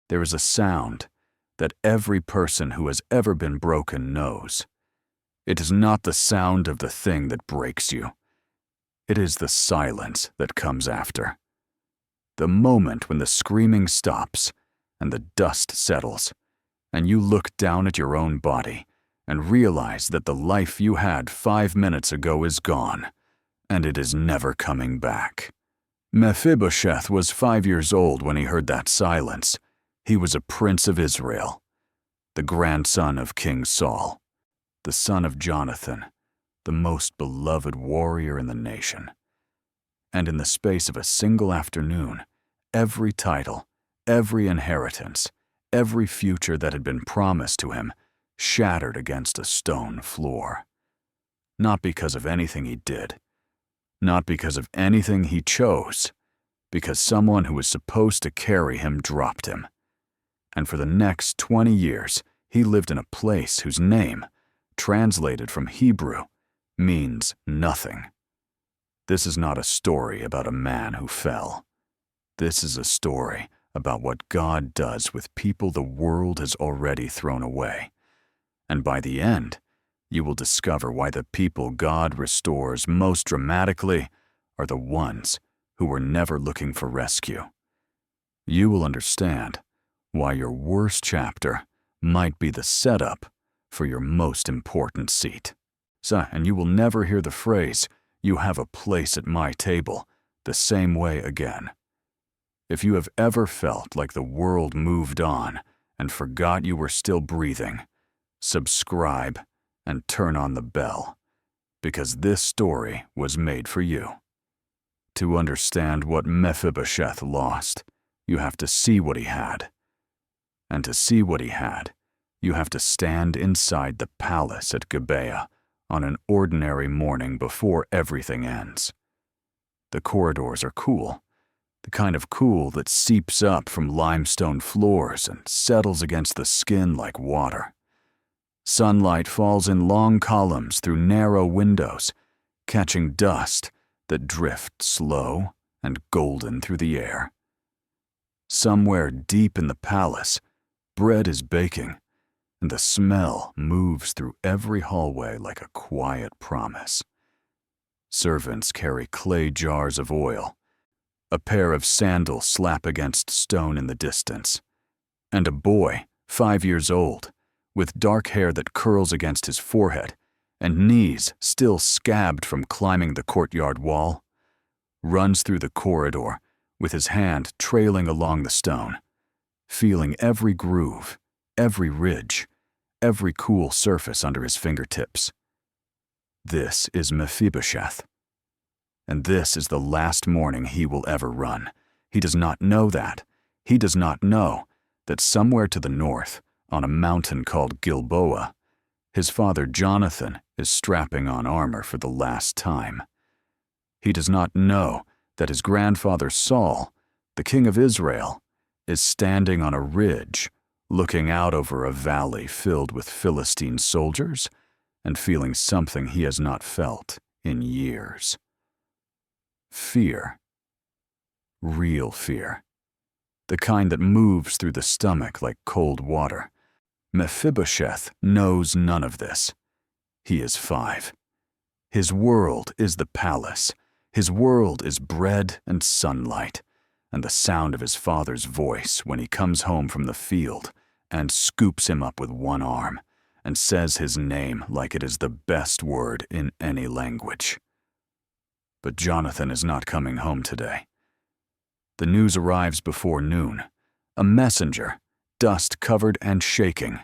There is a sound that every person who has ever been broken knows. It is not the sound of the thing that breaks you. It is the silence that comes after. The moment when the screaming stops and the dust settles, and you look down at your own body and realize that the life you had 5 minutes ago is gone, and it is never coming back. Mephibosheth was 5 years old when he heard that silence. He was a prince of Israel, the grandson of King Saul, the son of Jonathan, the most beloved warrior in the nation. And in the space of a single afternoon, every title, every inheritance, every future that had been promised to him shattered against a stone floor. Not because of anything he did, not because of anything he chose, because someone who was supposed to carry him dropped him. And for the next 20 years, he lived in a place whose name, translated from Hebrew, means nothing. This is not a story about a man who fell. This is a story about what God does with people the world has already thrown away. And by the end, you will discover why the people God restores most dramatically are the ones who were never looking for rescue. You will understand why your worst chapter might be the setup for your most important seat. And you will never hear the phrase, "You have a place at my table," the same way again. If you have ever felt like the world moved on and forgot you were still breathing, subscribe and turn on the bell, because this story was made for you. To understand what Mephibosheth lost, you have to see what he had. And to see what he had, you have to stand inside the palace at Gibeah on an ordinary morning before everything ends. The corridors are cool, the kind of cool that seeps up from limestone floors and settles against the skin like water. Sunlight falls in long columns through narrow windows, catching dust that drifts slow and golden through the air. Somewhere deep in the palace, bread is baking, and the smell moves through every hallway like a quiet promise. Servants carry clay jars of oil. A pair of sandals slap against stone in the distance. And a boy, 5 years old, with dark hair that curls against his forehead and knees still scabbed from climbing the courtyard wall, runs through the corridor with his hand trailing along the stone, feeling every groove, every ridge, every cool surface under his fingertips. This is Mephibosheth. And this is the last morning he will ever run. He does not know that. He does not know that somewhere to the north, on a mountain called Gilboa, his father Jonathan is strapping on armor for the last time. He does not know that his grandfather Saul, the king of Israel, is standing on a ridge, looking out over a valley filled with Philistine soldiers and feeling something he has not felt in years. Fear. Real fear. The kind that moves through the stomach like cold water. Mephibosheth knows none of this. He is 5. His world is the palace. His world is bread and sunlight, and the sound of his father's voice when he comes home from the field and scoops him up with one arm and says his name like it is the best word in any language. But Jonathan is not coming home today. The news arrives before noon. A messenger, dust-covered and shaking,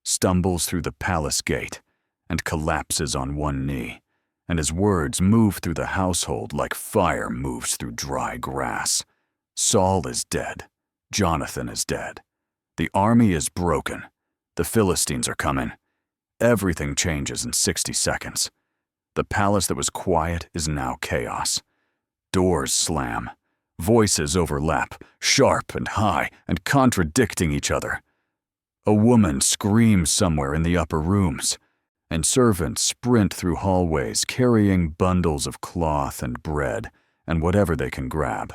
stumbles through the palace gate and collapses on one knee, and his words move through the household like fire moves through dry grass. Saul is dead. Jonathan is dead. The army is broken. The Philistines are coming. Everything changes in 60 seconds. The palace that was quiet is now chaos. Doors slam. Voices overlap, sharp and high and contradicting each other. A woman screams somewhere in the upper rooms, and servants sprint through hallways carrying bundles of cloth and bread and whatever they can grab.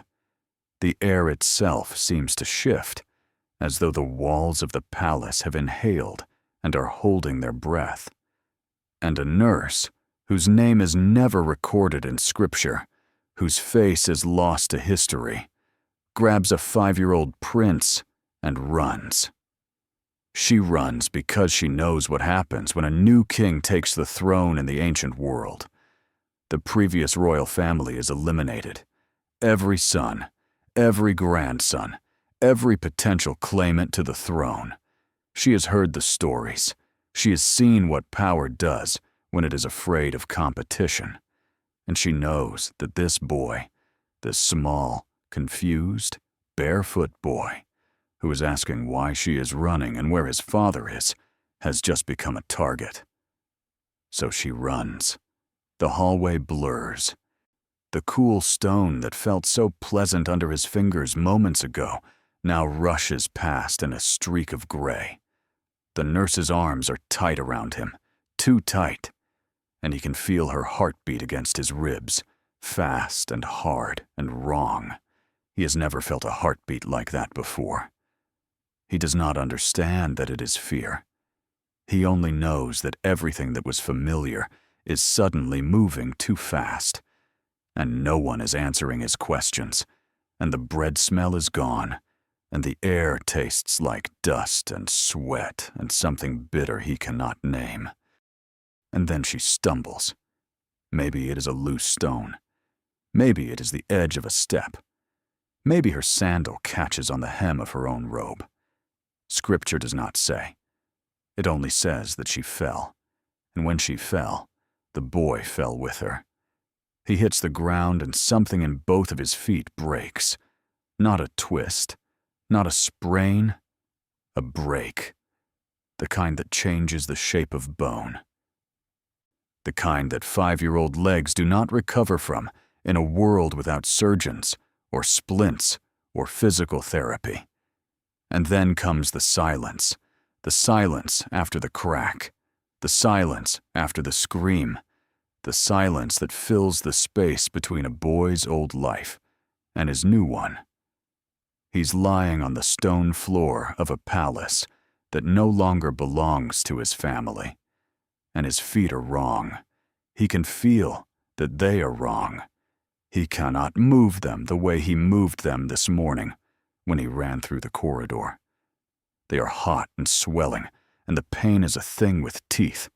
The air itself seems to shift, as though the walls of the palace have inhaled and are holding their breath. And a nurse, whose name is never recorded in Scripture, whose face is lost to history, grabs a 5-year-old prince and runs. She runs because she knows what happens when a new king takes the throne in the ancient world. The previous royal family is eliminated. Every son, every grandson, every potential claimant to the throne. She has heard the stories. She has seen what power does when it is afraid of competition. And she knows that this boy, this small, confused, barefoot boy, who is asking why she is running and where his father is, has just become a target. So she runs. The hallway blurs. The cool stone that felt so pleasant under his fingers moments ago now rushes past in a streak of gray. The nurse's arms are tight around him, too tight, and he can feel her heartbeat against his ribs, fast and hard and wrong. He has never felt a heartbeat like that before. He does not understand that it is fear. He only knows that everything that was familiar is suddenly moving too fast, and no one is answering his questions, and the bread smell is gone, and the air tastes like dust and sweat and something bitter he cannot name. And then she stumbles. Maybe it is a loose stone. Maybe it is the edge of a step. Maybe her sandal catches on the hem of her own robe. Scripture does not say. It only says that she fell, and when she fell, the boy fell with her. He hits the ground and something in both of his feet breaks. Not a twist, not a sprain, a break. The kind that changes the shape of bone. The kind that 5-year-old legs do not recover from in a world without surgeons, or splints, or physical therapy. And then comes the silence after the crack, the silence after the scream, the silence that fills the space between a boy's old life and his new one. He's lying on the stone floor of a palace that no longer belongs to his family, and his feet are wrong. He can feel that they are wrong. He cannot move them the way he moved them this morning when he ran through the corridor. They are hot and swelling, and the pain is a thing with teeth,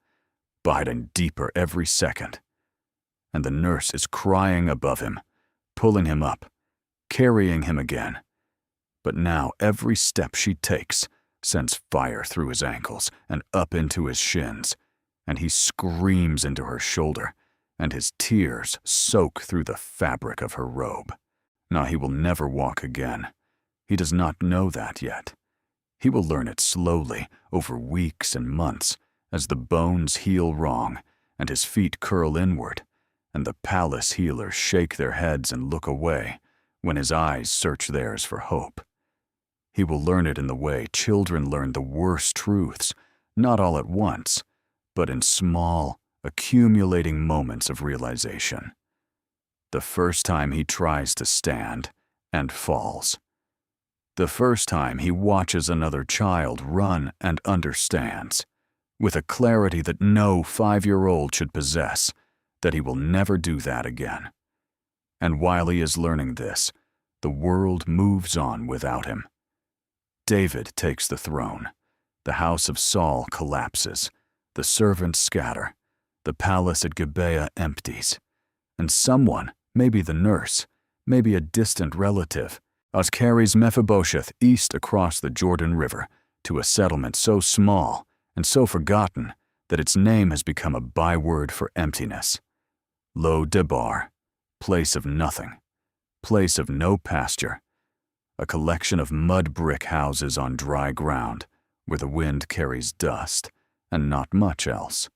biting deeper every second. And the nurse is crying above him, pulling him up, carrying him again. But now every step she takes sends fire through his ankles and up into his shins, and he screams into her shoulder, and his tears soak through the fabric of her robe. Now he will never walk again. He does not know that yet. He will learn it slowly, over weeks and months, as the bones heal wrong, and his feet curl inward, and the palace healers shake their heads and look away, when his eyes search theirs for hope. He will learn it in the way children learn the worst truths, not all at once, but in small, accumulating moments of realization. The first time he tries to stand and falls. The first time he watches another child run and understands, with a clarity that no 5-year-old should possess, that he will never do that again. And while he is learning this, the world moves on without him. David takes the throne. The house of Saul collapses. The servants scatter. The palace at Gibeah empties. And someone, maybe the nurse, maybe a distant relative, carries Mephibosheth east across the Jordan River to a settlement so small and so forgotten that its name has become a byword for emptiness. Lo-debar, place of nothing, place of no pasture, a collection of mud brick houses on dry ground where the wind carries dust and not much else.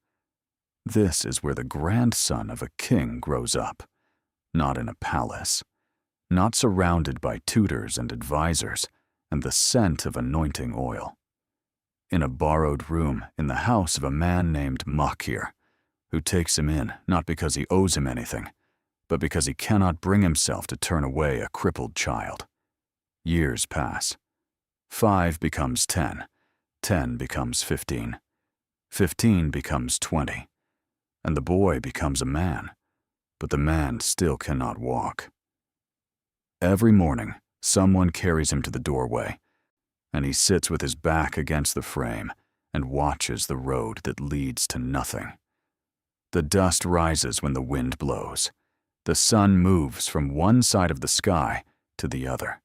This is where the grandson of a king grows up, not in a palace, not surrounded by tutors and advisors and the scent of anointing oil. In a borrowed room in the house of a man named Machir, who takes him in not because he owes him anything, but because he cannot bring himself to turn away a crippled child. Years pass. 5 becomes 10. 10 becomes 15. 15 becomes 20. And the boy becomes a man, but the man still cannot walk. Every morning, someone carries him to the doorway, and he sits with his back against the frame and watches the road that leads to nothing. The dust rises when the wind blows. The sun moves from one side of the sky to the other.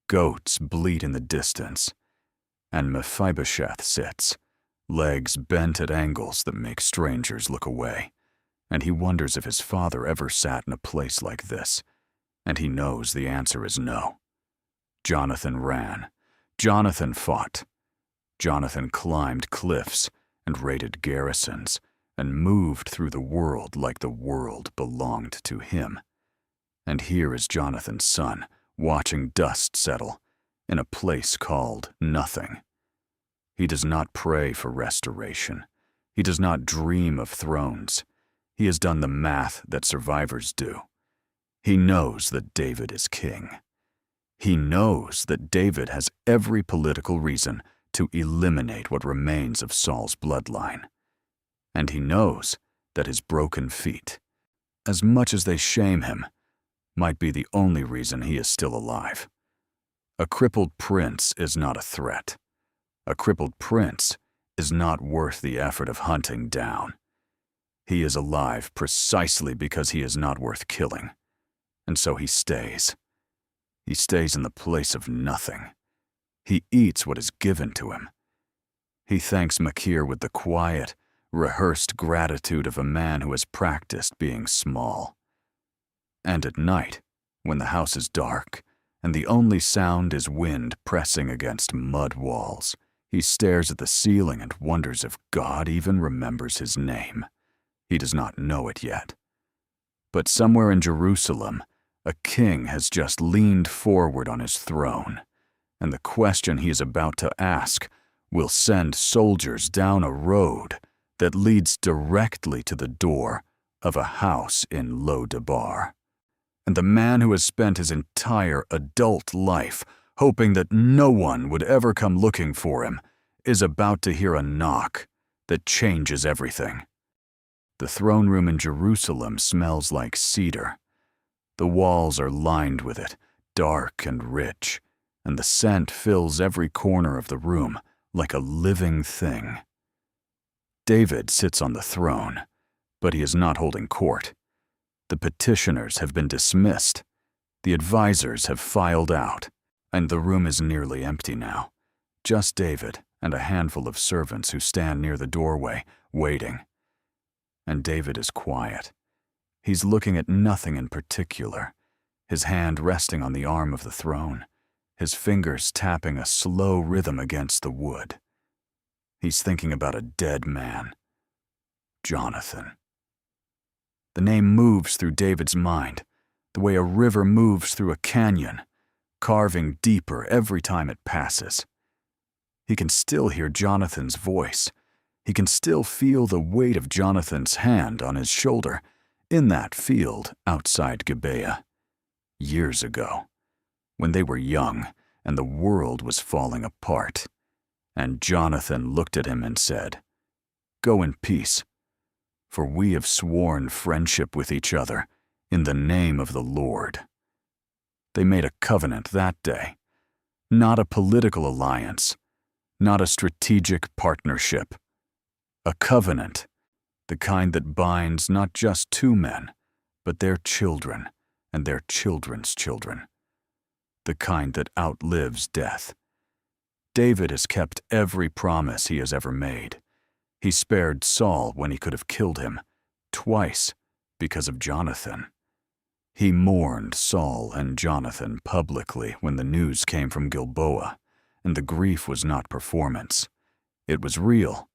Goats bleat in the distance, and Mephibosheth sits, legs bent at angles that make strangers look away, and he wonders if his father ever sat in a place like this, and he knows the answer is no. Jonathan ran. Jonathan fought. Jonathan climbed cliffs and raided garrisons and moved through the world like the world belonged to him. And here is Jonathan's son, watching dust settle in a place called nothing. He does not pray for restoration. He does not dream of thrones. He has done the math that survivors do. He knows that David is king. He knows that David has every political reason to eliminate what remains of Saul's bloodline. And he knows that his broken feet, as much as they shame him, might be the only reason he is still alive. A crippled prince is not a threat. A crippled prince is not worth the effort of hunting down. He is alive precisely because he is not worth killing. And so he stays. He stays in the place of nothing. He eats what is given to him. He thanks Machir with the quiet, rehearsed gratitude of a man who has practiced being small. And at night, when the house is dark, and the only sound is wind pressing against mud walls, he stares at the ceiling and wonders if God even remembers his name. He does not know it yet. But somewhere in Jerusalem, a king has just leaned forward on his throne, and the question he is about to ask will send soldiers down a road that leads directly to the door of a house in Lo-debar. And the man who has spent his entire adult life hoping that no one would ever come looking for him is about to hear a knock that changes everything. The throne room in Jerusalem smells like cedar. The walls are lined with it, dark and rich, and the scent fills every corner of the room like a living thing. David sits on the throne, but he is not holding court. The petitioners have been dismissed. The advisors have filed out, and the room is nearly empty now. Just David and a handful of servants who stand near the doorway, waiting. And David is quiet. He's looking at nothing in particular, his hand resting on the arm of the throne, his fingers tapping a slow rhythm against the wood. He's thinking about a dead man, Jonathan. The name moves through David's mind, the way a river moves through a canyon, carving deeper every time it passes. He can still hear Jonathan's voice. He can still feel the weight of Jonathan's hand on his shoulder in that field outside Gibeah, years ago, when they were young and the world was falling apart. And Jonathan looked at him and said, "Go in peace, for we have sworn friendship with each other in the name of the Lord." They made a covenant that day, not a political alliance, not a strategic partnership. A covenant, the kind that binds not just two men, but their children and their children's children. The kind that outlives death. David has kept every promise he has ever made. He spared Saul when he could have killed him, twice because of Jonathan. He mourned Saul and Jonathan publicly when the news came from Gilboa, and the grief was not performance. It was real.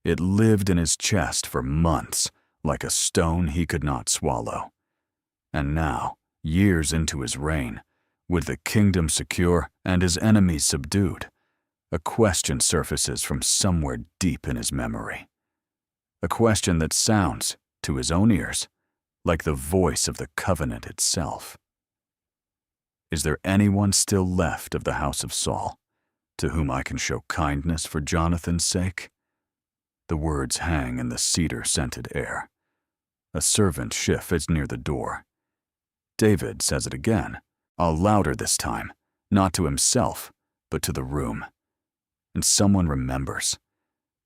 It lived in his chest for months, like a stone he could not swallow. And now, years into his reign, with the kingdom secure and his enemies subdued, a question surfaces from somewhere deep in his memory. A question that sounds, to his own ears, like the voice of the covenant itself. Is there anyone still left of the house of Saul? to whom I can show kindness for Jonathan's sake?" The words hang in the cedar-scented air. A servant Schiff is near the door. David says it again, all louder this time, not to himself, but to the room. And someone remembers.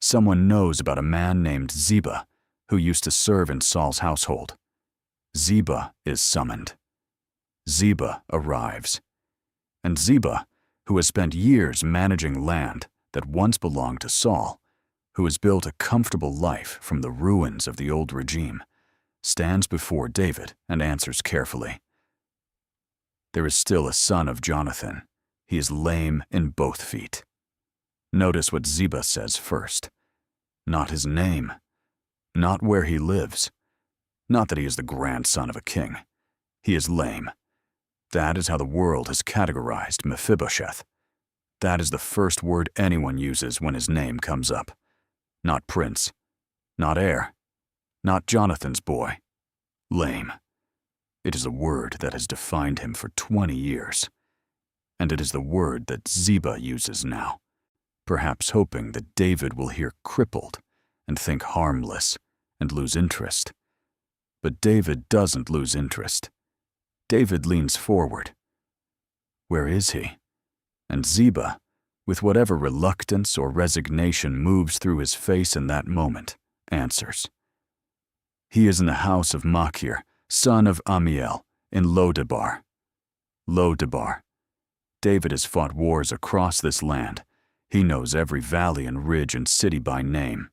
Someone knows about a man named Ziba, who used to serve in Saul's household. Ziba is summoned. Ziba arrives. And Ziba, who has spent years managing land that once belonged to Saul, who has built a comfortable life from the ruins of the old regime, stands before David and answers carefully. There is still a son of Jonathan. He is lame in both feet. Notice what Ziba says first. Not his name. Not where he lives. Not that he is the grandson of a king. He is lame. That is how the world has categorized Mephibosheth. That is the first word anyone uses when his name comes up. Not prince. Not heir. Not Jonathan's boy. Lame. It is a word that has defined him for 20 years. And it is the word that Ziba uses now, perhaps hoping that David will hear crippled and think harmless and lose interest. But David doesn't lose interest. David leans forward. Where is he? And Ziba, with whatever reluctance or resignation moves through his face in that moment, answers. He is in the house of Machir, son of Amiel, in Lo-debar. Lo-debar. David has fought wars across this land. He knows every valley and ridge and city by name.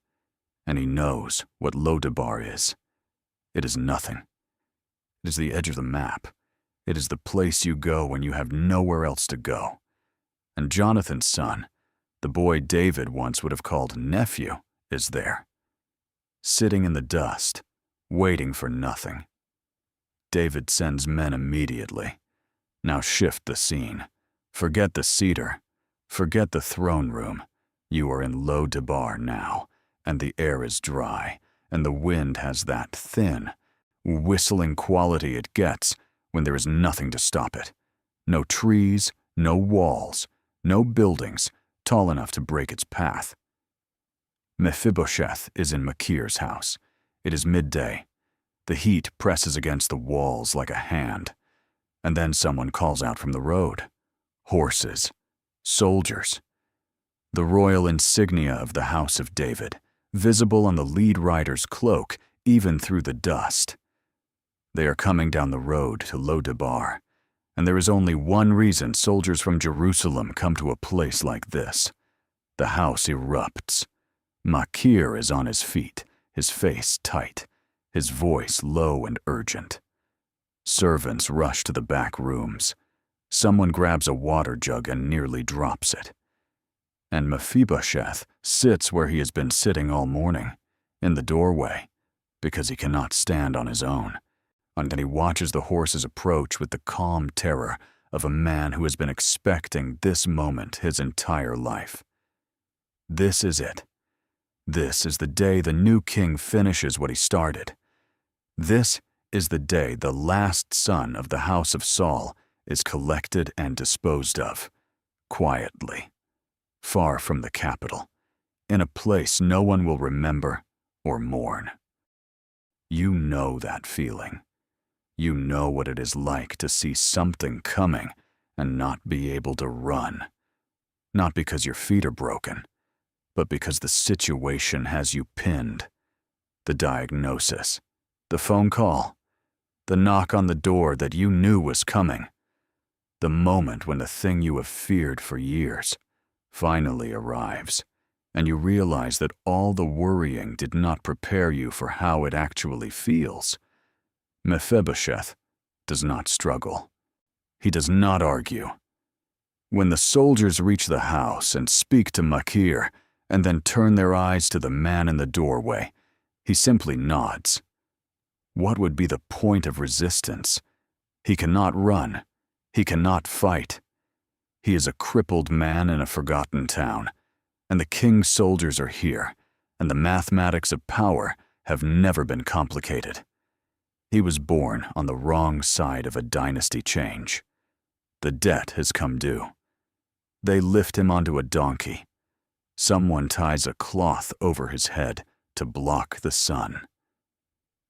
And he knows what Lo-debar is. It is nothing. It is the edge of the map. It is the place you go when you have nowhere else to go. And Jonathan's son, the boy David once would have called nephew, is there. Sitting in the dust, waiting for nothing. David sends men immediately. Now shift the scene. Forget the cedar. Forget the throne room. You are in Lo-debar now, and the air is dry, and the wind has that thin, whistling quality it gets when there is nothing to stop it. No trees, no walls, no buildings tall enough to break its path. Mephibosheth is in Machir's house. It is midday. The heat presses against the walls like a hand. And then someone calls out from the road. Horses. Soldiers. The royal insignia of the house of David, visible on the lead rider's cloak, even through the dust. They are coming down the road to Lo-debar, and there is only one reason soldiers from Jerusalem come to a place like this. The house erupts. Machir is on his feet, his face tight, his voice low and urgent. Servants rush to the back rooms. Someone grabs a water jug and nearly drops it. And Mephibosheth sits where he has been sitting all morning, in the doorway, because he cannot stand on his own. And he watches the horses approach with the calm terror of a man who has been expecting this moment his entire life. This is it. This is the day the new king finishes what he started. This is the day the last son of the house of Saul is collected and disposed of, quietly, far from the capital, in a place no one will remember or mourn. You know that feeling. You know what it is like to see something coming and not be able to run. Not because your feet are broken, but because the situation has you pinned. The diagnosis, the phone call, the knock on the door that you knew was coming. The moment when the thing you have feared for years finally arrives, and you realize that all the worrying did not prepare you for how it actually feels. Mephibosheth does not struggle. He does not argue. When the soldiers reach the house and speak to Machir, and then turn their eyes to the man in the doorway, he simply nods. What would be the point of resistance? He cannot run. He cannot fight. He is a crippled man in a forgotten town, and the king's soldiers are here, and the mathematics of power have never been complicated. He was born on the wrong side of a dynasty change. The debt has come due. They lift him onto a donkey. Someone ties a cloth over his head to block the sun.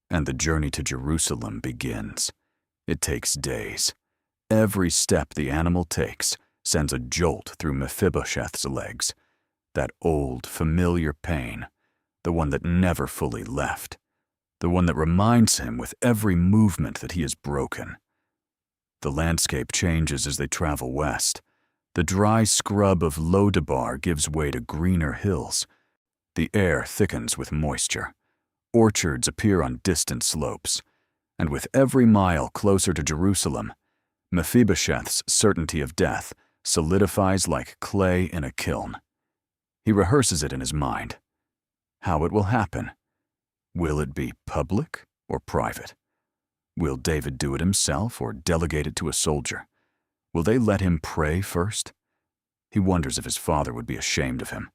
And the journey to Jerusalem begins. It takes days. Every step the animal takes sends a jolt through Mephibosheth's legs. That old, familiar pain, the one that never fully left, the one that reminds him with every movement that he is broken. The landscape changes as they travel west. The dry scrub of Lo-debar gives way to greener hills. The air thickens with moisture. Orchards appear on distant slopes. And with every mile closer to Jerusalem, Mephibosheth's certainty of death solidifies like clay in a kiln. He rehearses it in his mind. How it will happen. Will it be public or private? Will David do it himself or delegate it to a soldier? Will they let him pray first? He wonders if his father would be ashamed of him.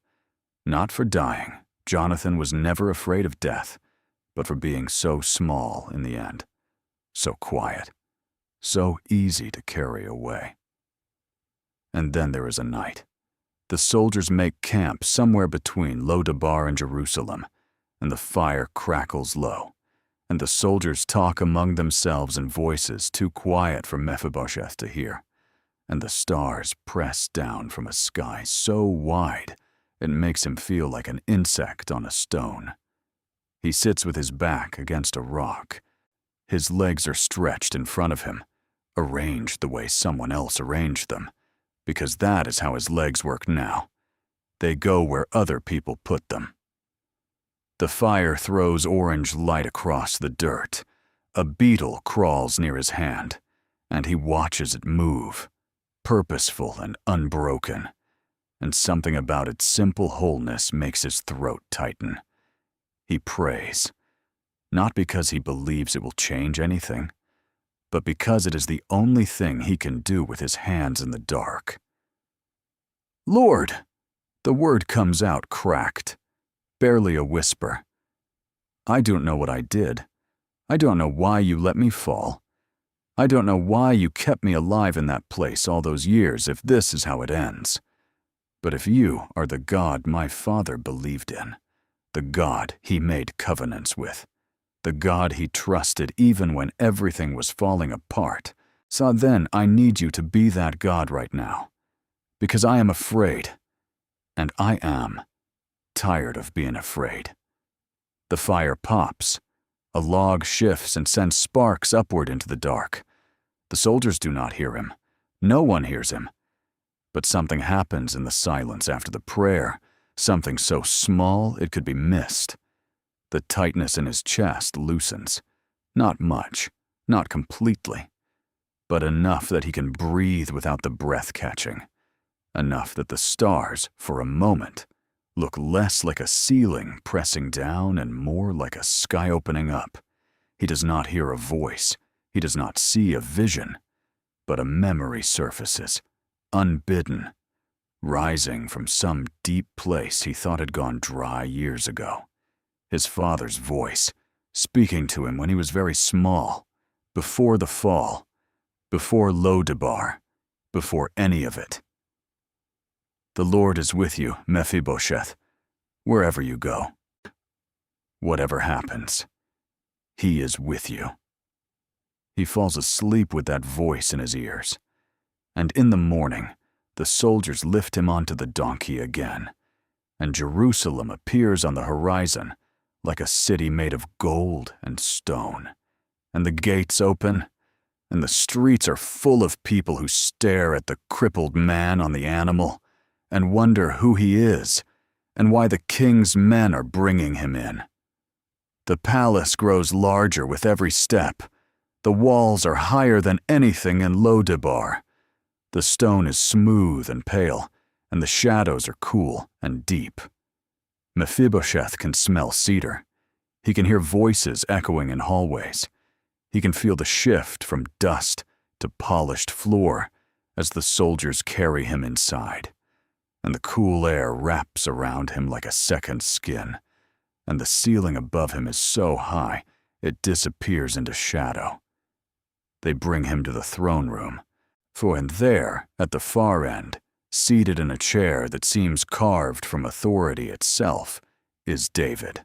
Not for dying. Jonathan was never afraid of death, but for being so small in the end. So quiet. So easy to carry away. And then there is a night. The soldiers make camp somewhere between Lo-debar and Jerusalem, and the fire crackles low, and the soldiers talk among themselves in voices too quiet for Mephibosheth to hear, and the stars press down from a sky so wide it makes him feel like an insect on a stone. He sits with his back against a rock. His legs are stretched in front of him, arranged the way someone else arranged them, because that is how his legs work now. They go where other people put them. The fire throws orange light across the dirt. A beetle crawls near his hand, and he watches it move, purposeful and unbroken, and something about its simple wholeness makes his throat tighten. He prays, not because he believes it will change anything, but because it is the only thing he can do with his hands in the dark. "Lord!" The word comes out cracked, barely a whisper. "I don't know what I did. I don't know why you let me fall. I don't know why you kept me alive in that place all those years if this is how it ends. But if you are the God my father believed in, the God he made covenants with, the God he trusted even when everything was falling apart, so then I need you to be that God right now. Because I am afraid, and I am tired of being afraid." The fire pops. A log shifts and sends sparks upward into the dark. The soldiers do not hear him. No one hears him. But something happens in the silence after the prayer, something so small it could be missed. The tightness in his chest loosens. Not much, not completely, but enough that he can breathe without the breath catching. Enough that the stars, for a moment, look less like a ceiling pressing down and more like a sky opening up. He does not hear a voice. He does not see a vision, but a memory surfaces, unbidden, rising from some deep place he thought had gone dry years ago. His father's voice, speaking to him when he was very small, before the fall, before Lo-debar, before any of it. "The Lord is with you, Mephibosheth, wherever you go. Whatever happens, he is with you." He falls asleep with that voice in his ears. And in the morning, the soldiers lift him onto the donkey again, and Jerusalem appears on the horizon like a city made of gold and stone. And the gates open, and the streets are full of people who stare at the crippled man on the animal and wonder who he is and why the king's men are bringing him in. The palace grows larger with every step. The walls are higher than anything in Lo-debar. The stone is smooth and pale, and the shadows are cool and deep. Mephibosheth can smell cedar. He can hear voices echoing in hallways. He can feel the shift from dust to polished floor as the soldiers carry him inside. And the cool air wraps around him like a second skin, and the ceiling above him is so high it disappears into shadow. They bring him to the throne room, for in there, at the far end, seated in a chair that seems carved from authority itself, is David.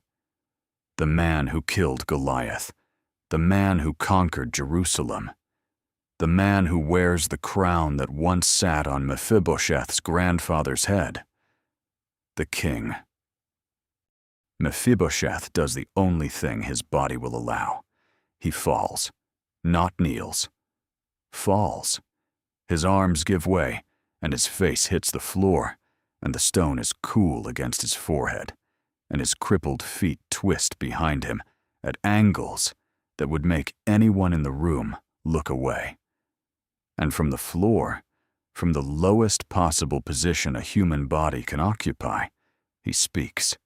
The man who killed Goliath, the man who conquered Jerusalem, the man who wears the crown that once sat on Mephibosheth's grandfather's head, the king. Mephibosheth does the only thing his body will allow. He falls, not kneels. Falls. His arms give way, and his face hits the floor, and the stone is cool against his forehead, and his crippled feet twist behind him at angles that would make anyone in the room look away. And from the floor, from the lowest possible position a human body can occupy, he speaks.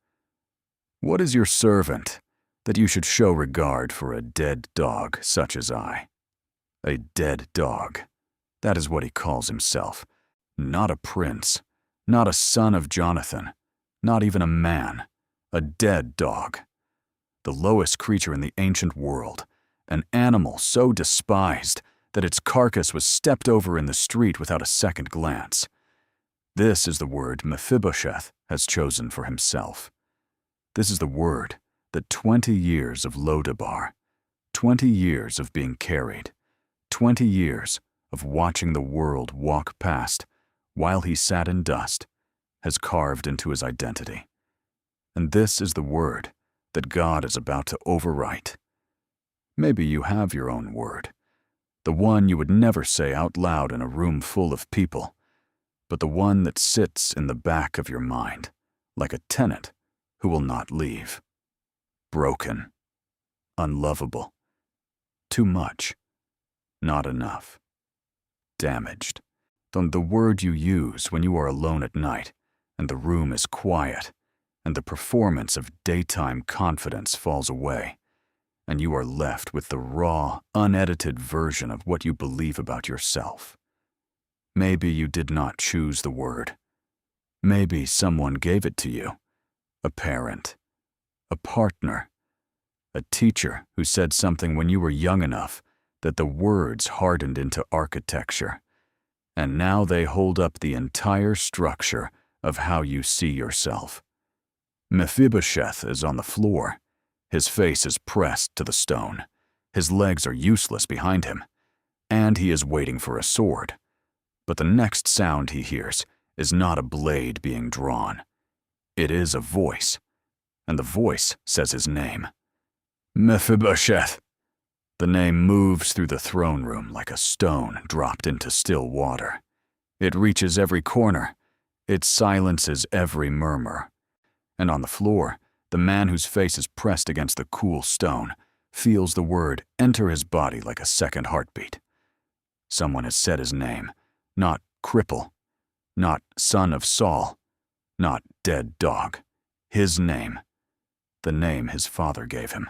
"What is your servant, that you should show regard for a dead dog such as I?" A dead dog. That is what he calls himself. Not a prince, not a son of Jonathan, not even a man. A dead dog. The lowest creature in the ancient world, an animal so despised that its carcass was stepped over in the street without a second glance. This is the word Mephibosheth has chosen for himself. This is the word that 20 years of Lo-debar, 20 years of being carried, 20 years of watching the world walk past while he sat in dust, has carved into his identity. And this is the word that God is about to overwrite. Maybe you have your own word, the one you would never say out loud in a room full of people, but the one that sits in the back of your mind, like a tenant who will not leave. Broken, unlovable, too much, not enough, damaged. The word you use when you are alone at night and the room is quiet and the performance of daytime confidence falls away, and you are left with the raw, unedited version of what you believe about yourself. Maybe you did not choose the word. Maybe someone gave it to you. A parent, a partner, a teacher who said something when you were young enough that the words hardened into architecture, and now they hold up the entire structure of how you see yourself. Mephibosheth is on the floor. His face is pressed to the stone. His legs are useless behind him, and he is waiting for a sword. But the next sound he hears is not a blade being drawn. It is a voice, and the voice says his name. Mephibosheth. The name moves through the throne room like a stone dropped into still water. It reaches every corner. It silences every murmur. And on the floor, the man whose face is pressed against the cool stone feels the word enter his body like a second heartbeat. Someone has said his name, not cripple, not son of Saul, not dead dog. His name, the name his father gave him,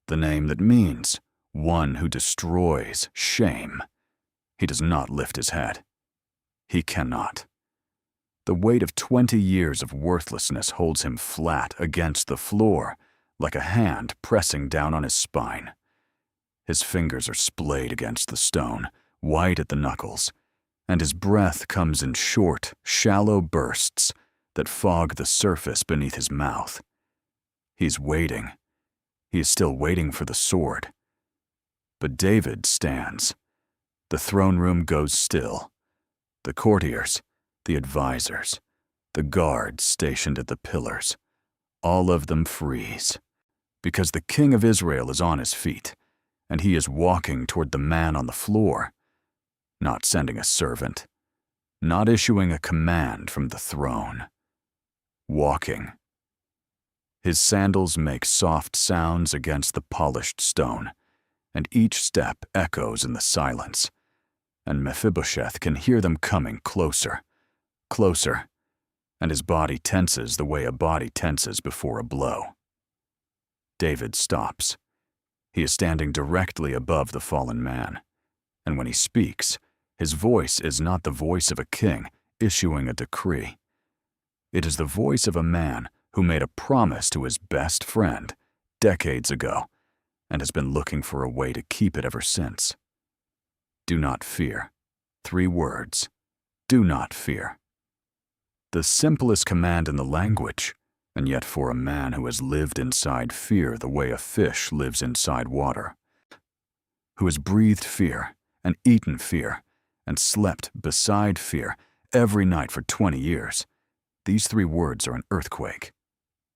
the name that means one who destroys shame. He does not lift his head. He cannot. The weight of 20 years of worthlessness holds him flat against the floor, like a hand pressing down on his spine. His fingers are splayed against the stone, white at the knuckles, and his breath comes in short, shallow bursts that fog the surface beneath his mouth. He's waiting. He is still waiting for the sword. But David stands. The throne room goes still. The courtiers, the advisors, the guards stationed at the pillars, all of them freeze, because the king of Israel is on his feet, and he is walking toward the man on the floor, not sending a servant, not issuing a command from the throne. Walking. His sandals make soft sounds against the polished stone, and each step echoes in the silence, and Mephibosheth can hear them coming closer, closer, and his body tenses the way a body tenses before a blow. David stops. He is standing directly above the fallen man, and when he speaks, his voice is not the voice of a king issuing a decree. It is the voice of a man who made a promise to his best friend decades ago and has been looking for a way to keep it ever since. Do not fear. 3 words. Do not fear. The simplest command in the language, and yet for a man who has lived inside fear the way a fish lives inside water, who has breathed fear and eaten fear and slept beside fear every night for 20 years, these 3 words are an earthquake.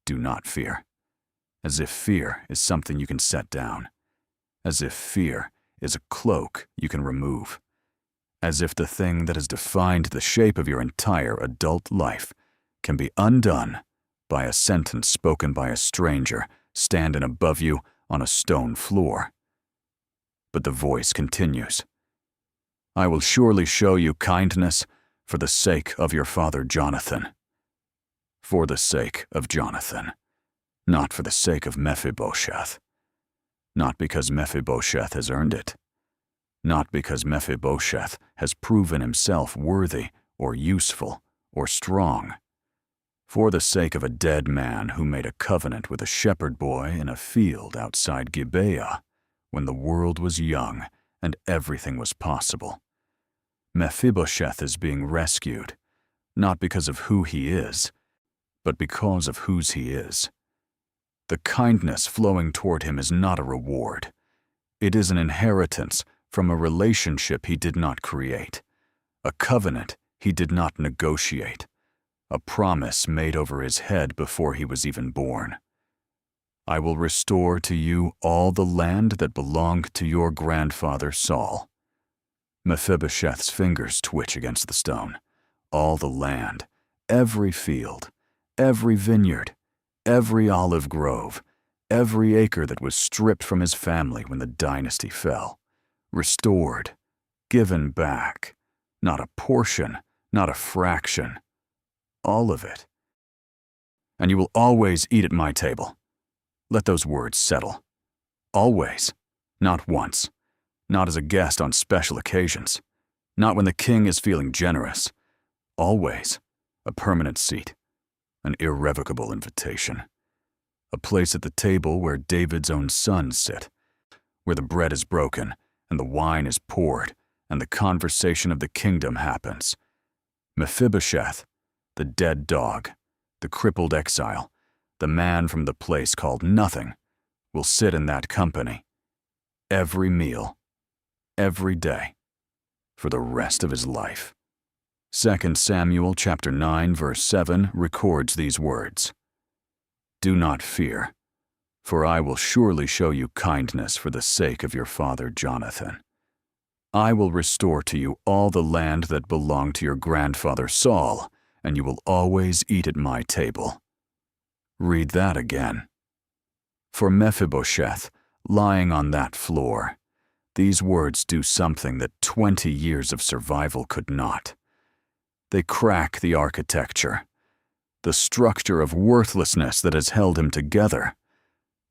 Do not fear. As if fear is something you can set down. As if fear is a cloak you can remove. As if the thing that has defined the shape of your entire adult life can be undone by a sentence spoken by a stranger standing above you on a stone floor. But the voice continues. I will surely show you kindness for the sake of your father Jonathan. For the sake of Jonathan, not for the sake of Mephibosheth. Not because Mephibosheth has earned it. Not because Mephibosheth has proven himself worthy or useful or strong. For the sake of a dead man who made a covenant with a shepherd boy in a field outside Gibeah when the world was young and everything was possible. Mephibosheth is being rescued, not because of who he is, but because of whose he is. The kindness flowing toward him is not a reward. It is an inheritance from a relationship he did not create, a covenant he did not negotiate, a promise made over his head before he was even born. I will restore to you all the land that belonged to your grandfather Saul. Mephibosheth's fingers twitch against the stone. All the land, every field, every vineyard, every olive grove, every acre that was stripped from his family when the dynasty fell, restored, given back, not a portion, not a fraction, all of it. And you will always eat at my table. Let those words settle. Always, not once, not as a guest on special occasions, not when the king is feeling generous. Always, a permanent seat. An irrevocable invitation. A place at the table where David's own sons sit, where the bread is broken and the wine is poured and the conversation of the kingdom happens. Mephibosheth, the dead dog, the crippled exile, the man from the place called nothing, will sit in that company. Every meal, every day, for the rest of his life. 2 Samuel chapter 9 verse 7 records these words. Do not fear, for I will surely show you kindness for the sake of your father Jonathan. I will restore to you all the land that belonged to your grandfather Saul, and you will always eat at my table. Read that again. For Mephibosheth, lying on that floor, these words do something that 20 years of survival could not. They crack the architecture, the structure of worthlessness that has held him together,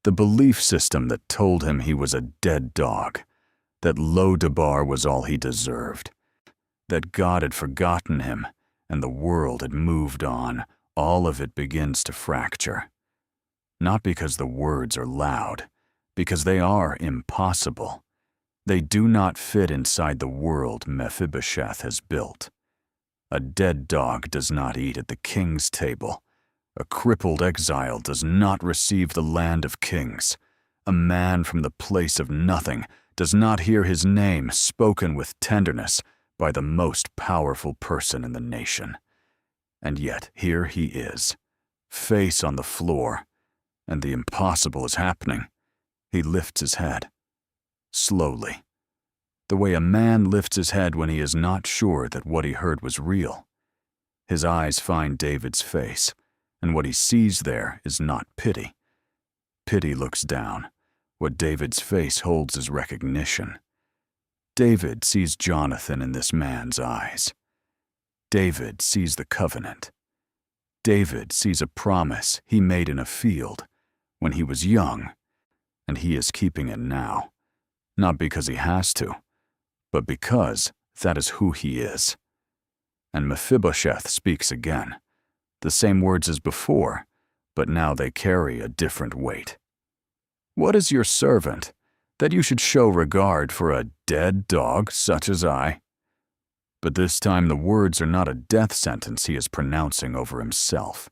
the belief system that told him he was a dead dog, that Lo-debar was all he deserved, that God had forgotten him and the world had moved on. All of it begins to fracture. Not because the words are loud, because they are impossible. They do not fit inside the world Mephibosheth has built. A dead dog does not eat at the king's table. A crippled exile does not receive the land of kings. A man from the place of nothing does not hear his name spoken with tenderness by the most powerful person in the nation. And yet here he is, face on the floor, and the impossible is happening. He lifts his head, slowly, the way a man lifts his head when he is not sure that what he heard was real. His eyes find David's face, and what he sees there is not pity. Pity looks down. What David's face holds is recognition. David sees Jonathan in this man's eyes. David sees the covenant. David sees a promise he made in a field when he was young, and he is keeping it now, not because he has to, but because that is who he is. And Mephibosheth speaks again, the same words as before, but now they carry a different weight. What is your servant, that you should show regard for a dead dog such as I? But this time the words are not a death sentence he is pronouncing over himself.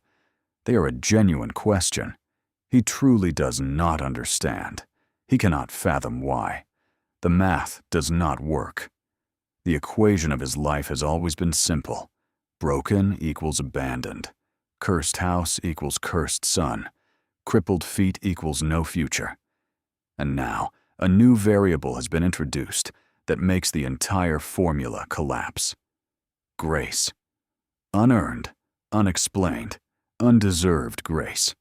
They are a genuine question. He truly does not understand. He cannot fathom why. The math does not work. The equation of his life has always been simple. Broken equals abandoned. Cursed house equals cursed son. Crippled feet equals no future. And now, a new variable has been introduced that makes the entire formula collapse. Grace. Unearned, unexplained, undeserved grace.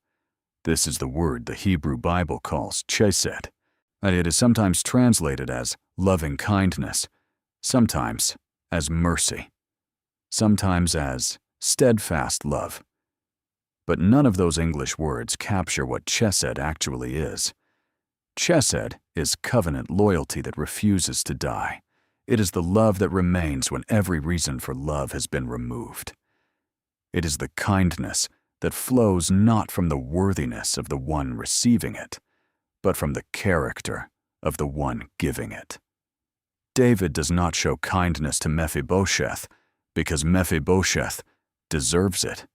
This is the word the Hebrew Bible calls chesed, and it is sometimes translated as loving kindness, sometimes as mercy, sometimes as steadfast love. But none of those English words capture what chesed actually is. Chesed is covenant loyalty that refuses to die. It is the love that remains when every reason for love has been removed. It is the kindness that flows not from the worthiness of the one receiving it, but from the character of the one giving it. David does not show kindness to Mephibosheth because Mephibosheth deserves it.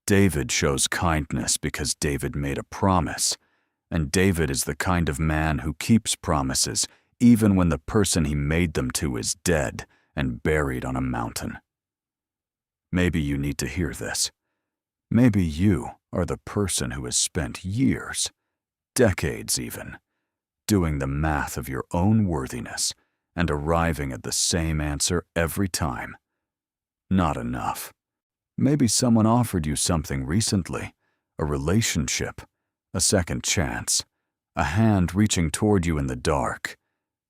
David shows kindness because David made a promise, and David is the kind of man who keeps promises even when the person he made them to is dead and buried on a mountain. Maybe you need to hear this. Maybe you are the person who has spent years, decades even, doing the math of your own worthiness and arriving at the same answer every time. Not enough. Maybe someone offered you something recently, a relationship, a second chance, a hand reaching toward you in the dark,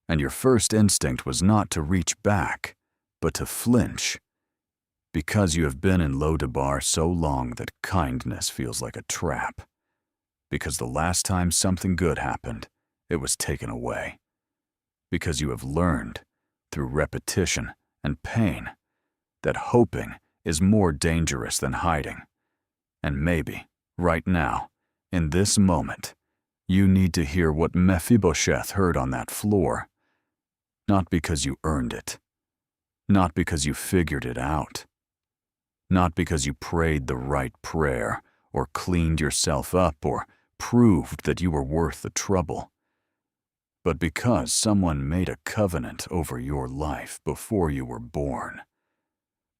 and your first instinct was not to reach back, but to flinch, because you have been in Lo-debar so long that kindness feels like a trap, because the last time something good happened, it was taken away, because you have learned, through repetition and pain, that hoping is more dangerous than hiding, and maybe, right now, in this moment, you need to hear what Mephibosheth heard on that floor, not because you earned it, not because you figured it out, not because you prayed the right prayer or cleaned yourself up or proved that you were worth the trouble, but because someone made a covenant over your life before you were born,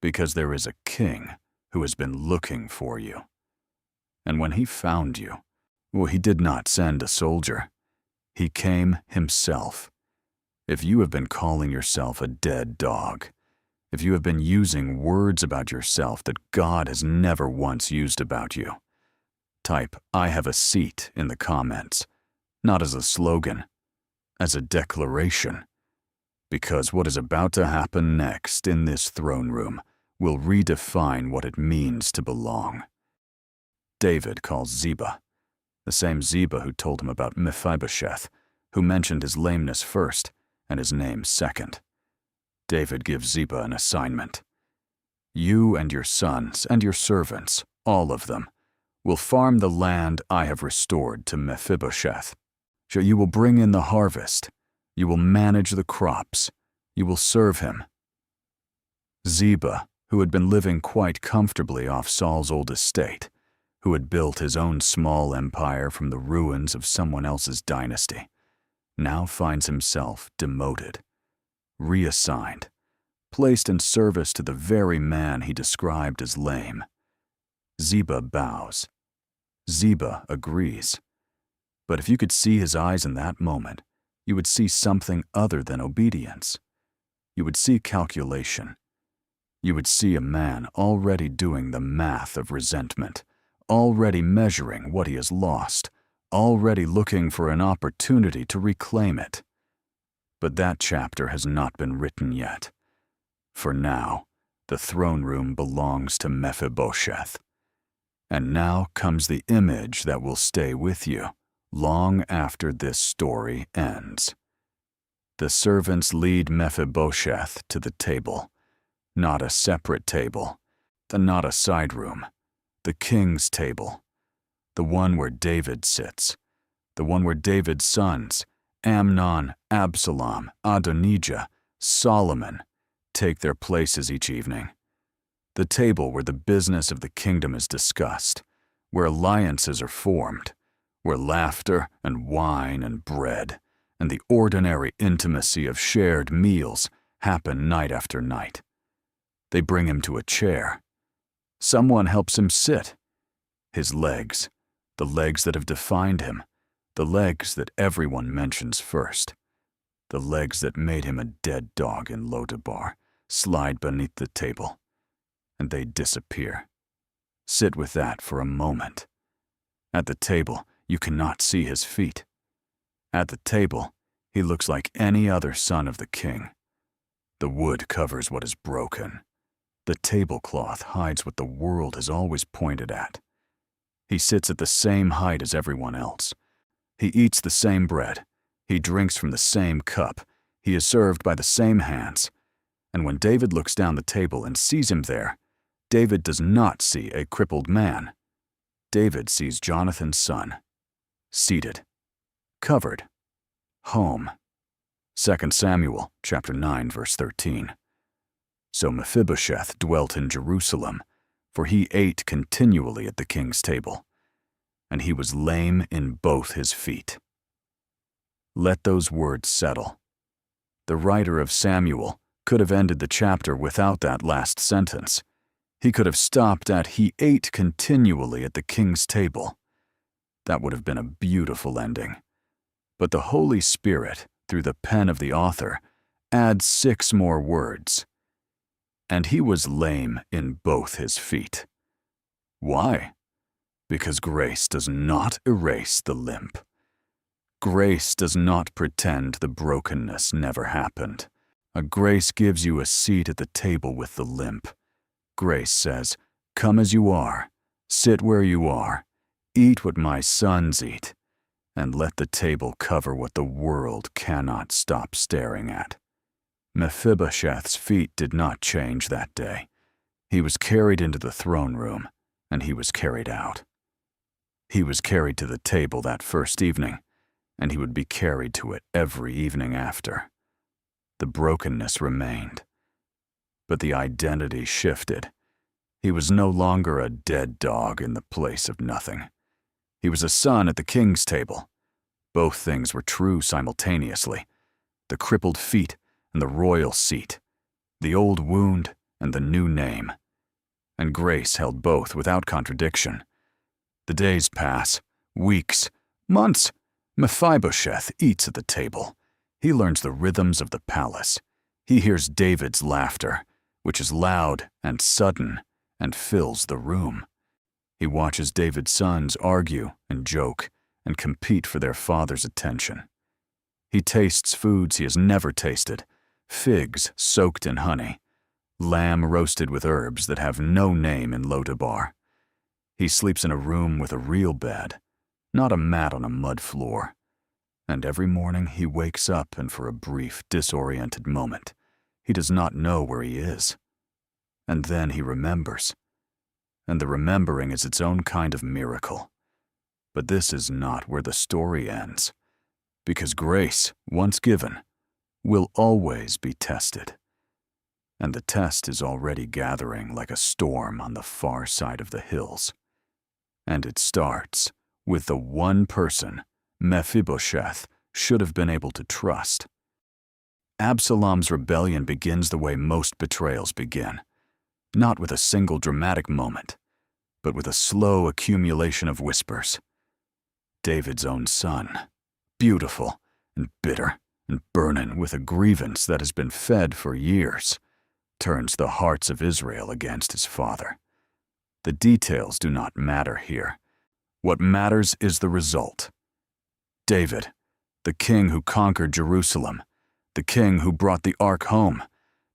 because there is a king who has been looking for you. And when he found you, well, he did not send a soldier. He came himself. If you have been calling yourself a dead dog, if you have been using words about yourself that God has never once used about you, type "I have a seat" in the comments, not as a slogan, as a declaration, because what is about to happen next in this throne room will redefine what it means to belong. David calls Ziba, the same Ziba who told him about Mephibosheth, who mentioned his lameness first and his name second. David gives Ziba an assignment. You and your sons and your servants, all of them, will farm the land I have restored to Mephibosheth. So you will bring in the harvest, you will manage the crops, you will serve him. Ziba, who had been living quite comfortably off Saul's old estate, who had built his own small empire from the ruins of someone else's dynasty, now finds himself demoted, reassigned, placed in service to the very man he described as lame. Ziba bows. Ziba agrees. But if you could see his eyes in that moment, you would see something other than obedience. You would see calculation. You would see a man already doing the math of resentment, already measuring what he has lost, already looking for an opportunity to reclaim it. But that chapter has not been written yet. For now, the throne room belongs to Mephibosheth. And now comes the image that will stay with you long after this story ends. The servants lead Mephibosheth to the table, not a separate table, not a side room, the king's table, the one where David sits, the one where David's sons, Amnon, Absalom, Adonijah, Solomon, take their places each evening. The table where the business of the kingdom is discussed, where alliances are formed, where laughter and wine and bread and the ordinary intimacy of shared meals happen night after night. They bring him to a chair. Someone helps him sit. His legs, the legs that have defined him, the legs that everyone mentions first, the legs that made him a dead dog in Lo-debar, slide beneath the table, and they disappear. Sit with that for a moment. At the table, you cannot see his feet. At the table, he looks like any other son of the king. The wood covers what is broken. The tablecloth hides what the world has always pointed at. He sits at the same height as everyone else. He eats the same bread. He drinks from the same cup. He is served by the same hands. And when David looks down the table and sees him there, David does not see a crippled man. David sees Jonathan's son, seated, covered, home. 2 Samuel chapter 9, verse 13. So Mephibosheth dwelt in Jerusalem, for he ate continually at the king's table, and he was lame in both his feet. Let those words settle. The writer of Samuel could have ended the chapter without that last sentence. He could have stopped at, "He ate continually at the king's table." That would have been a beautiful ending. But the Holy Spirit, through the pen of the author, adds 6 more words. And he was lame in both his feet. Why? Because grace does not erase the limp. Grace does not pretend the brokenness never happened. A grace gives you a seat at the table with the limp. Grace says, "Come as you are, sit where you are, eat what my sons eat, and let the table cover what the world cannot stop staring at." Mephibosheth's feet did not change that day. He was carried into the throne room, and he was carried out. He was carried to the table that first evening, and he would be carried to it every evening after. The brokenness remained, but the identity shifted. He was no longer a dead dog in the place of nothing. He was a son at the king's table. Both things were true simultaneously. The crippled feet and the royal seat, the old wound and the new name. And grace held both without contradiction. The days pass, weeks, months. Mephibosheth eats at the table. He learns the rhythms of the palace. He hears David's laughter, which is loud and sudden and fills the room. He watches David's sons argue and joke and compete for their father's attention. He tastes foods he has never tasted, figs soaked in honey, lamb roasted with herbs that have no name in Lo-debar. He sleeps in a room with a real bed, not a mat on a mud floor. And every morning he wakes up, and for a brief, disoriented moment, he does not know where he is. And then he remembers. And the remembering is its own kind of miracle. But this is not where the story ends, because grace, once given, will always be tested. And the test is already gathering like a storm on the far side of the hills. And it starts with the one person Mephibosheth should have been able to trust. Absalom's rebellion begins the way most betrayals begin, not with a single dramatic moment, but with a slow accumulation of whispers. David's own son, beautiful and bitter and burning with a grievance that has been fed for years, turns the hearts of Israel against his father. The details do not matter here. What matters is the result. David, the king who conquered Jerusalem, the king who brought the ark home,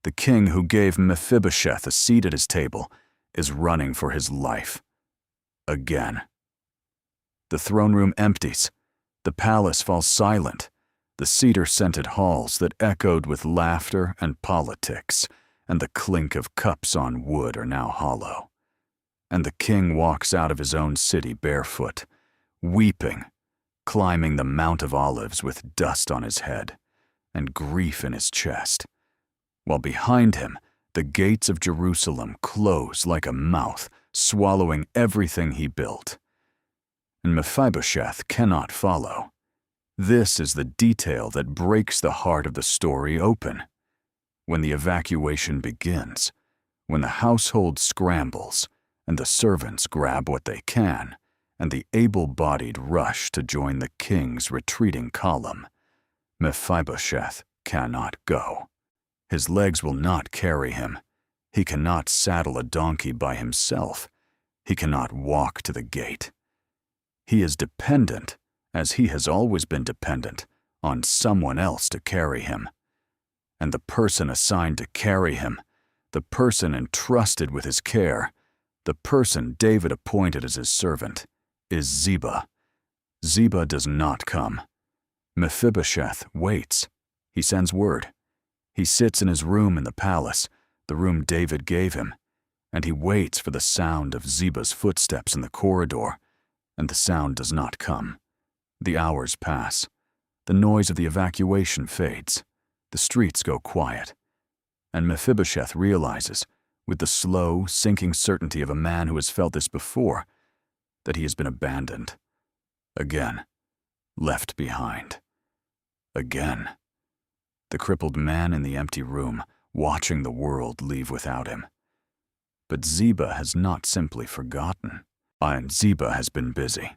the king who gave Mephibosheth a seat at his table, is running for his life. Again. The throne room empties. The palace falls silent. The cedar-scented halls that echoed with laughter and politics and the clink of cups on wood are now hollow. And the king walks out of his own city barefoot, weeping, climbing the Mount of Olives with dust on his head and grief in his chest, while behind him the gates of Jerusalem close like a mouth, swallowing everything he built. And Mephibosheth cannot follow. This is the detail that breaks the heart of the story open. When the evacuation begins, when the household scrambles, and the servants grab what they can, and the able-bodied rush to join the king's retreating column, Mephibosheth cannot go. His legs will not carry him. He cannot saddle a donkey by himself. He cannot walk to the gate. He is dependent, as he has always been dependent, on someone else to carry him. And the person assigned to carry him, the person entrusted with his care, the person David appointed as his servant, is Ziba. Ziba does not come. Mephibosheth waits. He sends word. He sits in his room in the palace, the room David gave him, and he waits for the sound of Ziba's footsteps in the corridor, and the sound does not come. The hours pass. The noise of the evacuation fades. The streets go quiet. And Mephibosheth realizes, with the slow, sinking certainty of a man who has felt this before, that he has been abandoned. Again. Left behind. Again. The crippled man in the empty room, watching the world leave without him. But Ziba has not simply forgotten. And Ziba has been busy.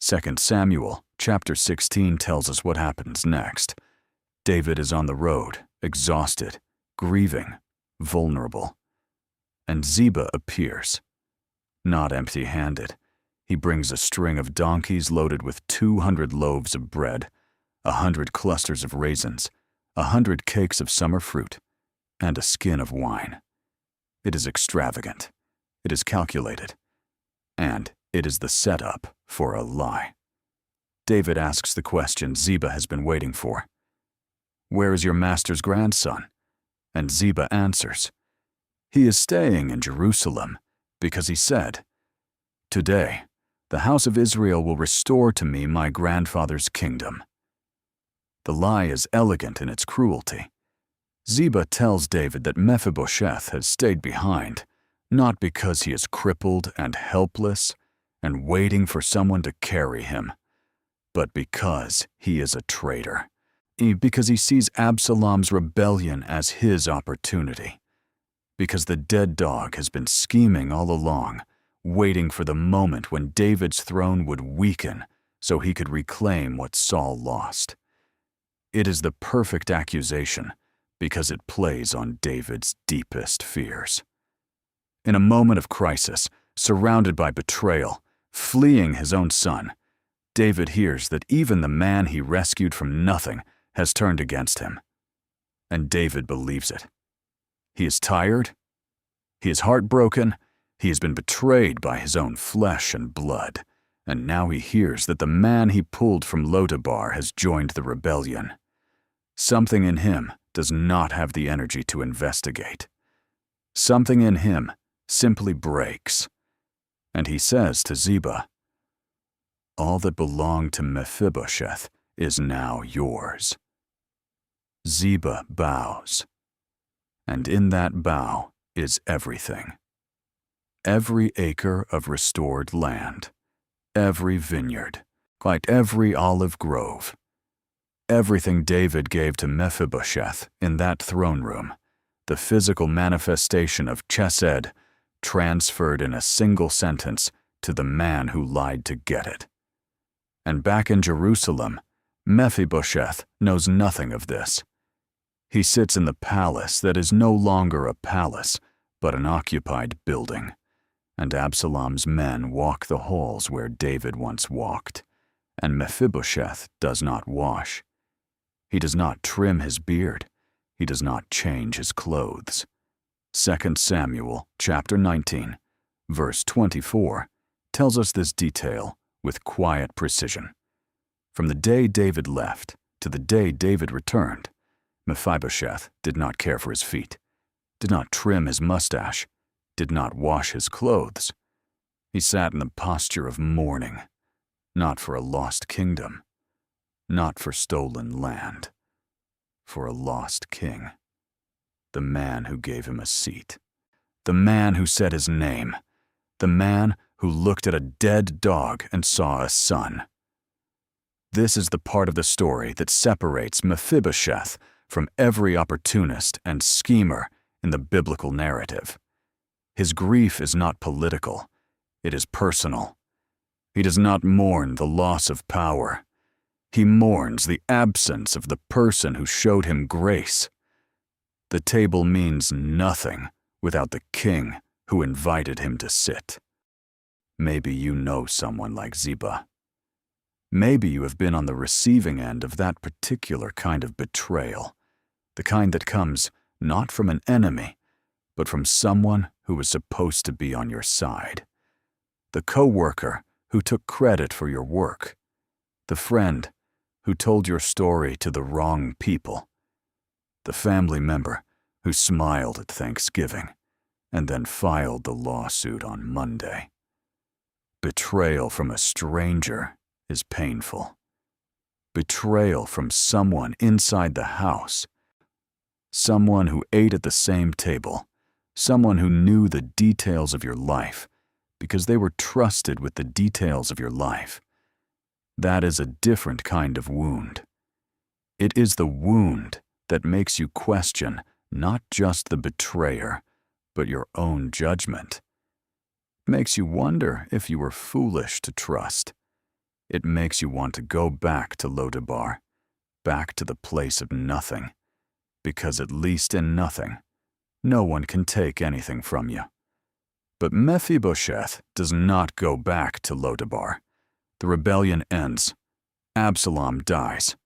2 Samuel chapter 16 tells us what happens next. David is on the road, exhausted, grieving, vulnerable. And Ziba appears. Not empty-handed. He brings a string of donkeys loaded with 200 loaves of bread, 100 clusters of raisins, 100 cakes of summer fruit, and a skin of wine. It is extravagant. It is calculated. And it is the setup for a lie. David asks the question Ziba has been waiting for. "Where is your master's grandson?" And Ziba answers, "He is staying in Jerusalem, because he said, 'Today, the house of Israel will restore to me my grandfather's kingdom.'" The lie is elegant in its cruelty. Ziba tells David that Mephibosheth has stayed behind, not because he is crippled and helpless and waiting for someone to carry him, but because he is a traitor. Because he sees Absalom's rebellion as his opportunity. Because the dead dog has been scheming all along, waiting for the moment when David's throne would weaken so he could reclaim what Saul lost. It is the perfect accusation because it plays on David's deepest fears. In a moment of crisis, surrounded by betrayal, fleeing his own son, David hears that even the man he rescued from nothing has turned against him. And David believes it. He is tired. He is heartbroken. He has been betrayed by his own flesh and blood. And now he hears that the man he pulled from Lo-debar has joined the rebellion. Something in him does not have the energy to investigate. Something in him simply breaks. And he says to Ziba, "All that belonged to Mephibosheth is now yours." Ziba bows. And in that bow is everything. Every acre of restored land, every vineyard, quite every olive grove, everything David gave to Mephibosheth in that throne room, the physical manifestation of chesed, transferred in a single sentence to the man who lied to get it. And back in Jerusalem, Mephibosheth knows nothing of this. He sits in the palace that is no longer a palace, but an occupied building, and Absalom's men walk the halls where David once walked, and Mephibosheth does not wash. He does not trim his beard. He does not change his clothes. 2 Samuel chapter 19, verse 24, tells us this detail with quiet precision. From the day David left to the day David returned, Mephibosheth did not care for his feet, did not trim his mustache, did not wash his clothes. He sat in the posture of mourning, not for a lost kingdom, not for stolen land, for a lost king. the man who gave him a seat, the man who said his name, the man who looked at a dead dog and saw a son. This is the part of the story that separates Mephibosheth from every opportunist and schemer in the biblical narrative. His grief is not political, it is personal. He does not mourn the loss of power. He mourns the absence of the person who showed him grace. The table means nothing without the king who invited him to sit. Maybe you know someone like Ziba. Maybe you have been on the receiving end of that particular kind of betrayal, the kind that comes not from an enemy, but from someone who was supposed to be on your side. The coworker who took credit for your work. The friend who told your story to the wrong people. The family member who smiled at Thanksgiving and then filed the lawsuit on Monday. Betrayal from a stranger is painful. Betrayal from someone inside the house. Someone who ate at the same table. Someone who knew the details of your life because they were trusted with the details of your life. That is a different kind of wound. It is the wound that makes you question not just the betrayer, but your own judgment. It makes you wonder if you were foolish to trust. It makes you want to go back to Lo-debar, back to the place of nothing, because at least in nothing, no one can take anything from you. But Mephibosheth does not go back to Lo-debar. The rebellion ends. Absalom dies.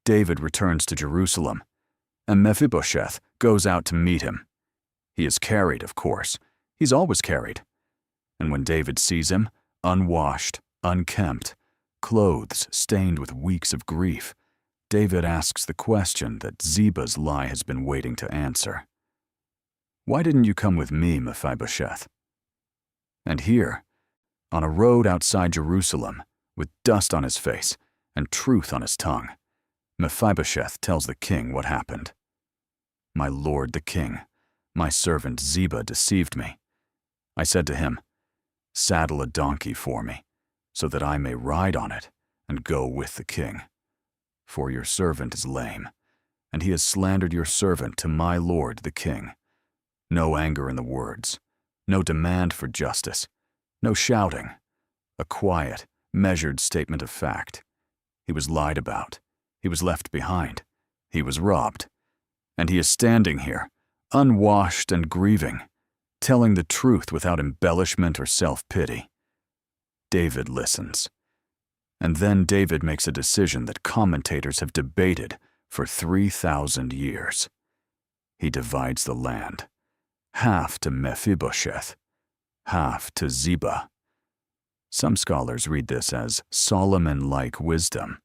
David returns to Jerusalem, and Mephibosheth goes out to meet him. He is carried, of course. He's always carried. And when David sees him, unwashed, unkempt, clothes stained with weeks of grief, David asks the question that Ziba's lie has been waiting to answer. Why didn't you come with me, Mephibosheth? And here, on a road outside Jerusalem, with dust on his face and truth on his tongue, Mephibosheth tells the king what happened. My lord the king, my servant Ziba deceived me. I said to him, saddle a donkey for me, so that I may ride on it and go with the king. For your servant is lame, and he has slandered your servant to my lord the king. No anger in the words, no demand for justice, no shouting, a quiet, measured statement of fact. He was lied about, he was left behind, he was robbed, and he is standing here, unwashed and grieving, telling the truth without embellishment or self-pity. David listens. And then David makes a decision that commentators have debated for 3,000 years. He divides the land, half to Mephibosheth, half to Ziba. Some scholars read this as Solomon-like wisdom.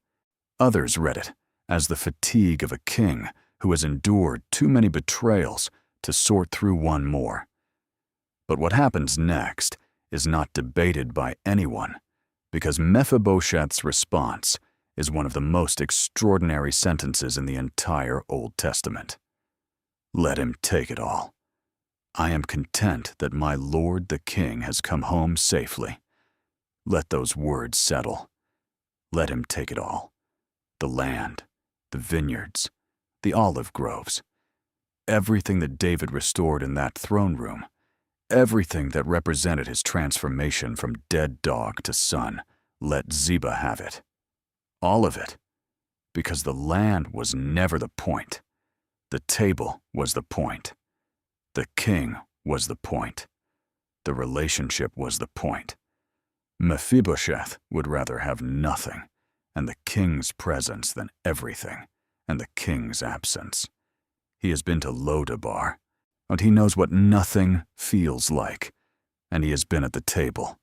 Others read it as the fatigue of a king who has endured too many betrayals to sort through one more. But what happens next is not debated by anyone, because Mephibosheth's response is one of the most extraordinary sentences in the entire Old Testament. Let him take it all. I am content that my lord the king has come home safely. Let those words settle. Let him take it all. The land, the vineyards, the olive groves, everything that David restored in that throne room, everything that represented his transformation from dead dog to son, let Ziba have it. All of it. Because the land was never the point. The table was the point. The king was the point. The relationship was the point. Mephibosheth would rather have nothing, and the king's presence than everything, and the king's absence. He has been to Lo-debar, and he knows what nothing feels like, and he has been at the table.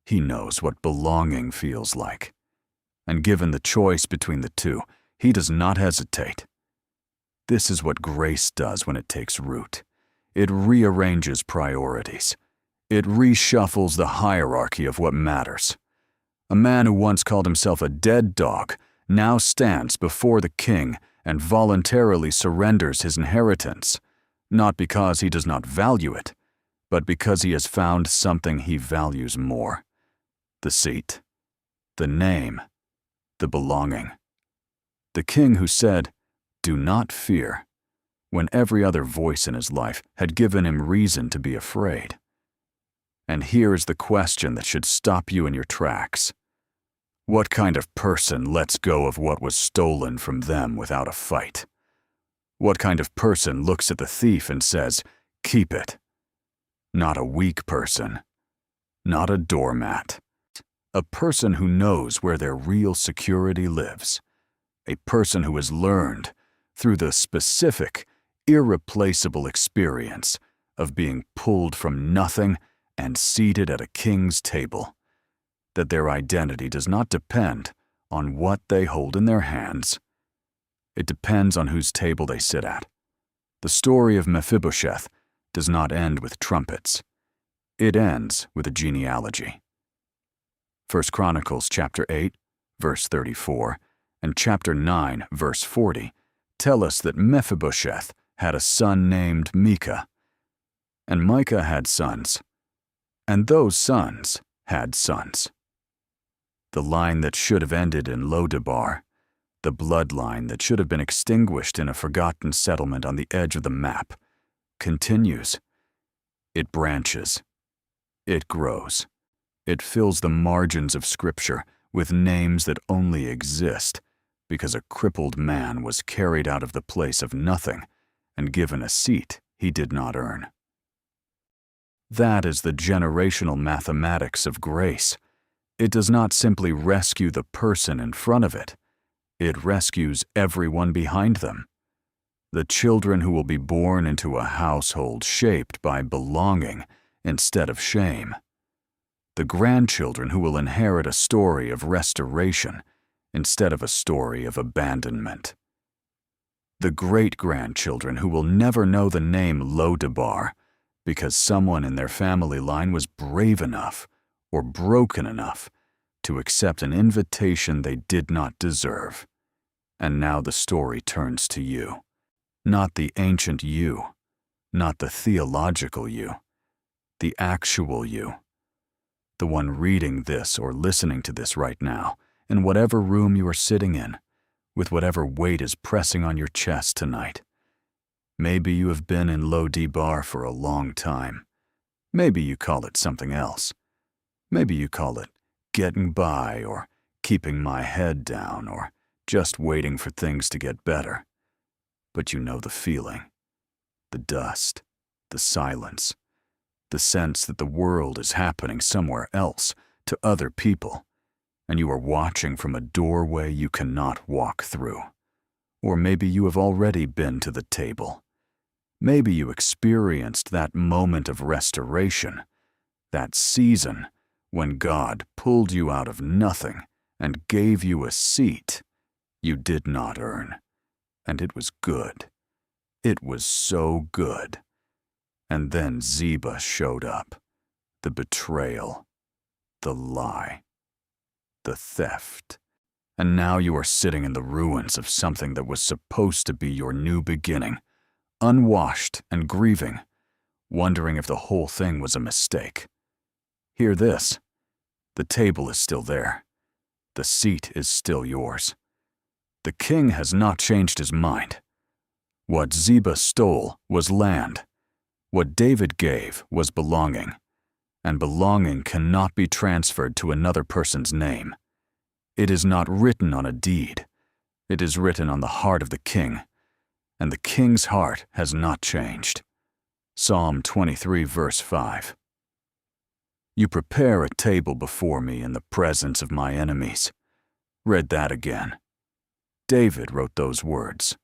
He knows what belonging feels like. And given the choice between the two, he does not hesitate. This is what grace does when it takes root. It rearranges priorities. It reshuffles the hierarchy of what matters. A man who once called himself a dead dog now stands before the king and voluntarily surrenders his inheritance, not because he does not value it, but because he has found something he values more: the seat, the name, the belonging. The king who said, "Do not fear," when every other voice in his life had given him reason to be afraid. And here is the question that should stop you in your tracks. What kind of person lets go of what was stolen from them without a fight? What kind of person looks at the thief and says, "Keep it"? Not a weak person. Not a doormat. A person who knows where their real security lives. A person who has learned, through the specific, irreplaceable experience of being pulled from nothing and seated at a king's table, that their identity does not depend on what they hold in their hands. It depends on whose table they sit at. The story of Mephibosheth does not end with trumpets. It ends with a genealogy. 1 Chronicles chapter 8, verse 34, and chapter 9, verse 40 tell us that Mephibosheth had a son named Micah, and Micah had sons, and those sons had sons. The line that should have ended in Lo-debar, the bloodline that should have been extinguished in a forgotten settlement on the edge of the map, continues. It branches. It grows. It fills the margins of Scripture with names that only exist because a crippled man was carried out of the place of nothing and given a seat he did not earn. That is the generational mathematics of grace. It does not simply rescue the person in front of it. It rescues everyone behind them. The children who will be born into a household shaped by belonging instead of shame. The grandchildren who will inherit a story of restoration instead of a story of abandonment. The great-grandchildren who will never know the name Lo-debar because someone in their family line was brave enough or broken enough to accept an invitation they did not deserve. And now the story turns to you. Not the ancient you, not the theological you, the actual you. The one reading this or listening to this right now, in whatever room you are sitting in, with whatever weight is pressing on your chest tonight. Maybe you have been in Lo-debar for a long time. Maybe you call it something else. Maybe you call it getting by or keeping my head down or just waiting for things to get better. But you know the feeling, the dust, the silence, the sense that the world is happening somewhere else to other people, and you are watching from a doorway you cannot walk through. Or maybe you have already been to the table. Maybe you experienced that moment of restoration, that season when God pulled you out of nothing and gave you a seat you did not earn. And it was good. It was so good. And then Ziba showed up. The betrayal, the lie, the theft. And now you are sitting in the ruins of something that was supposed to be your new beginning, unwashed and grieving, wondering if the whole thing was a mistake. Hear this. The table is still there. The seat is still yours. The king has not changed his mind. What Ziba stole was land. What David gave was belonging. And belonging cannot be transferred to another person's name. It is not written on a deed. It is written on the heart of the king. And the king's heart has not changed. Psalm 23, verse 5. You prepare a table before me in the presence of my enemies. Read that again. David wrote those words.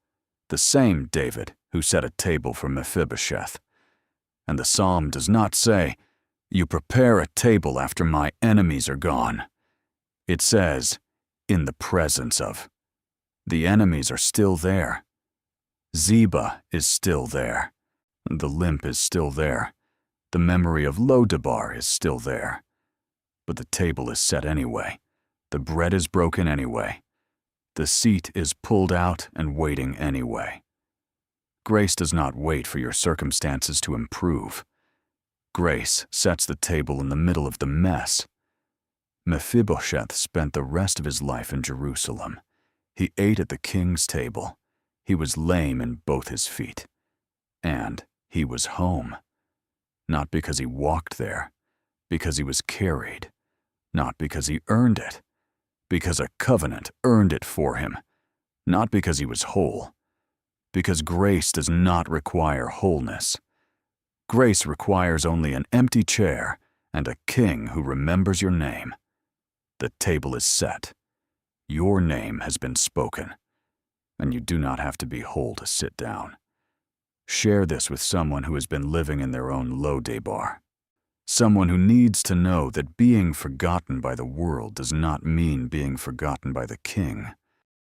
The same David who set a table for Mephibosheth. And the psalm does not say, you prepare a table after my enemies are gone. It says, in the presence of. The enemies are still there. Ziba is still there. The limp is still there. The memory of Lo-debar is still there. But the table is set anyway. The bread is broken anyway. The seat is pulled out and waiting anyway. Grace does not wait for your circumstances to improve. Grace sets the table in the middle of the mess. Mephibosheth spent the rest of his life in Jerusalem. He ate at the king's table. He was lame in both his feet. And he was home. Not because he walked there, because he was carried. Not because he earned it, because a covenant earned it for him. Not because he was whole, because grace does not require wholeness. Grace requires only an empty chair and a king who remembers your name. The table is set. Your name has been spoken, and you do not have to be whole to sit down. Share this with someone who has been living in their own Lo-debar. Someone who needs to know that being forgotten by the world does not mean being forgotten by the King.